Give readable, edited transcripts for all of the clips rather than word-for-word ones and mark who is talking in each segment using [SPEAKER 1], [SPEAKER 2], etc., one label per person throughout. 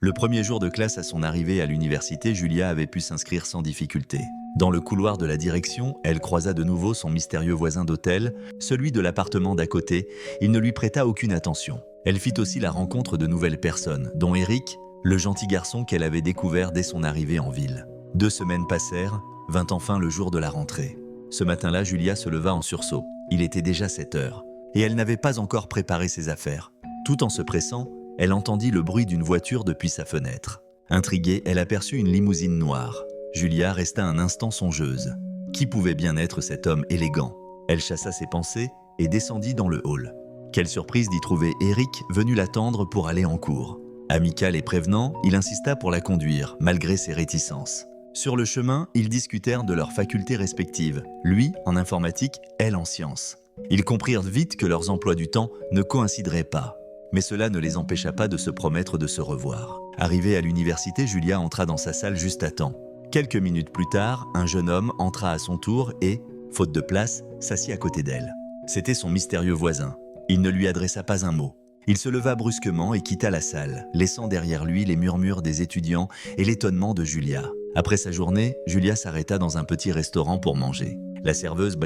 [SPEAKER 1] Le premier jour de classe à son arrivée à l'université, Julia avait pu s'inscrire sans difficulté. Dans le couloir de la direction, elle croisa de nouveau son mystérieux voisin d'hôtel, celui de l'appartement d'à côté. Il ne lui prêta aucune attention. Elle fit aussi la rencontre de nouvelles personnes, dont Eric, le gentil garçon qu'elle avait découvert dès son arrivée en ville. 2 semaines passèrent, vint enfin le jour de la rentrée. Ce matin-là, Julia se leva en sursaut. Il était déjà 7 heures, et elle n'avait pas encore préparé ses affaires. Tout en se pressant, elle entendit le bruit d'une voiture depuis sa fenêtre. Intriguée, elle aperçut une limousine noire. Julia resta un instant songeuse. Qui pouvait bien être cet homme élégant? Elle chassa ses pensées et descendit dans le hall. Quelle surprise d'y trouver Eric venu l'attendre pour aller en cours. Amical et prévenant, il insista pour la conduire, malgré ses réticences. Sur le chemin, ils discutèrent de leurs facultés respectives, lui en informatique, elle en sciences. Ils comprirent vite que leurs emplois du temps ne coïncideraient pas. Mais cela ne les empêcha pas de se promettre de se revoir. Arrivée à l'université, Julia entra dans sa salle juste à temps. Quelques minutes plus tard, un jeune homme entra à son tour et, faute de place, s'assit à côté d'elle. C'était son mystérieux voisin. Il ne lui adressa pas un mot. Il se leva brusquement et quitta la salle, laissant derrière lui les murmures des étudiants et l'étonnement de Julia. Après sa journée, Julia s'arrêta dans un petit restaurant pour manger. La serveuse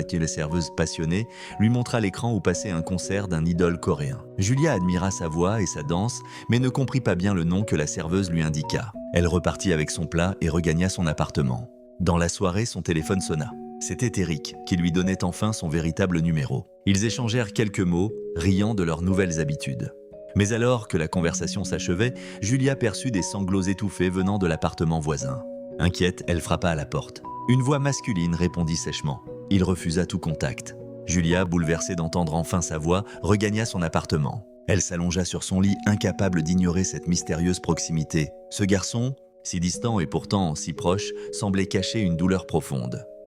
[SPEAKER 1] passionnée, lui montra l'écran où passait un concert d'un idole coréen. Julia admira sa voix et sa danse, mais ne comprit pas bien le nom que la serveuse lui indiqua. Elle repartit avec son plat et regagna son appartement. Dans la soirée, son téléphone sonna. C'était Eric, qui lui donnait enfin son véritable numéro. Ils échangèrent quelques mots, riant de leurs nouvelles habitudes. Mais alors que la conversation s'achevait, Julia perçut des sanglots étouffés venant de l'appartement voisin. Inquiète, elle frappa à la porte. Une voix masculine répondit sèchement. Il refusa tout contact. Julia, bouleversée d'entendre enfin sa voix, regagna son appartement. Elle s'allongea sur son lit, incapable d'ignorer cette mystérieuse proximité. Ce garçon, si distant et pourtant si proche, semblait cacher une douleur profonde.